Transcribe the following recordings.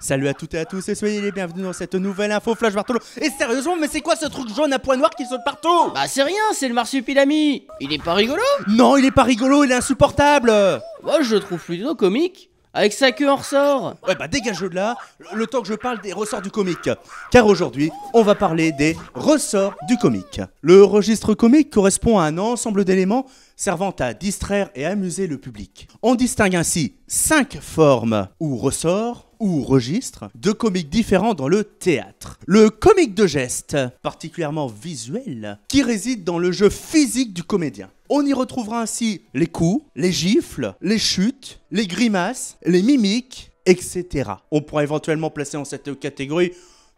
Salut à toutes et à tous et soyez les bienvenus dans cette nouvelle info Flash Bartolo. Et sérieusement, mais c'est quoi ce truc jaune à points noirs qui saute partout? Bah c'est rien, c'est le marsupilami. Il est pas rigolo? Non, il est pas rigolo, il est insupportable. Moi je le trouve plutôt comique. Avec sa queue en ressort. Ouais bah dégage de là, le temps que je parle des ressorts du comique. Car aujourd'hui, on va parler des ressorts du comique. Le registre comique correspond à un ensemble d'éléments servant à distraire et amuser le public. On distingue ainsi 5 formes ou ressorts ou registres de comiques différents dans le théâtre. Le comique de geste, particulièrement visuel, qui réside dans le jeu physique du comédien. On y retrouvera ainsi les coups, les gifles, les chutes, les grimaces, les mimiques, etc. On pourra éventuellement placer en cette catégorie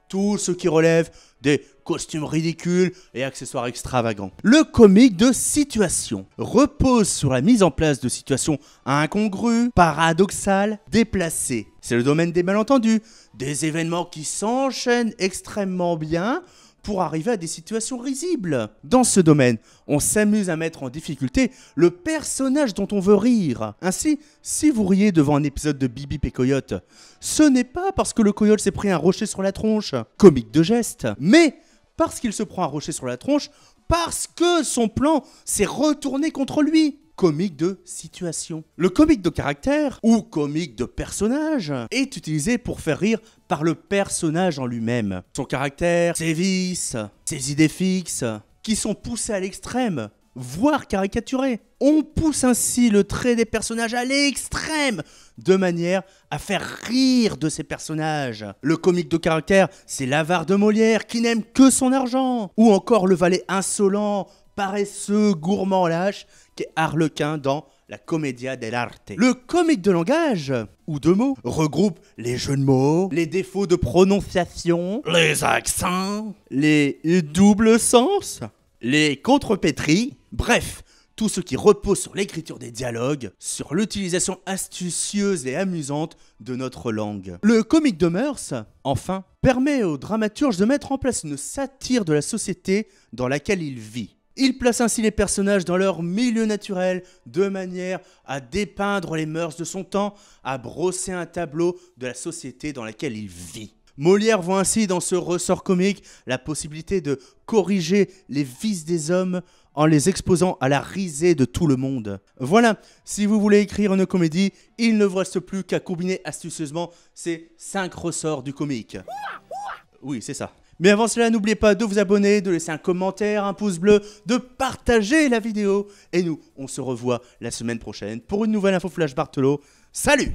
tout ce qui relève des costumes ridicules et accessoires extravagants. Le comique de situation repose sur la mise en place de situations incongrues, paradoxales, déplacées. C'est le domaine des malentendus, des événements qui s'enchaînent extrêmement bien pour arriver à des situations risibles. Dans ce domaine, on s'amuse à mettre en difficulté le personnage dont on veut rire. Ainsi, si vous riez devant un épisode de Bibi et Coyote, ce n'est pas parce que le coyote s'est pris un rocher sur la tronche, comique de geste, mais parce qu'il se prend un rocher sur la tronche parce que son plan s'est retourné contre lui. Comique de situation. Le comique de caractère, ou comique de personnage, est utilisé pour faire rire par le personnage en lui-même. Son caractère, ses vices, ses idées fixes, qui sont poussées à l'extrême, voire caricaturées. On pousse ainsi le trait des personnages à l'extrême, de manière à faire rire de ces personnages. Le comique de caractère, c'est l'avare de Molière, qui n'aime que son argent. Ou encore le valet insolent, paresseux, gourmand, lâche, qui est Harlequin dans la Commedia dell'arte. Le comique de langage, ou de mots, regroupe les jeux de mots, les défauts de prononciation, les accents, les doubles sens, les contrepétries, bref, tout ce qui repose sur l'écriture des dialogues, sur l'utilisation astucieuse et amusante de notre langue. Le comique de mœurs, enfin, permet au dramaturge de mettre en place une satire de la société dans laquelle il vit. Il place ainsi les personnages dans leur milieu naturel, de manière à dépeindre les mœurs de son temps, à brosser un tableau de la société dans laquelle il vit. Molière voit ainsi dans ce ressort comique la possibilité de corriger les vices des hommes en les exposant à la risée de tout le monde. Voilà, si vous voulez écrire une comédie, il ne vous reste plus qu'à combiner astucieusement ces 5 ressorts du comique. Oui, c'est ça. Mais avant cela, n'oubliez pas de vous abonner, de laisser un commentaire, un pouce bleu, de partager la vidéo. Et nous, on se revoit la semaine prochaine pour une nouvelle info Flash Bartolo. Salut!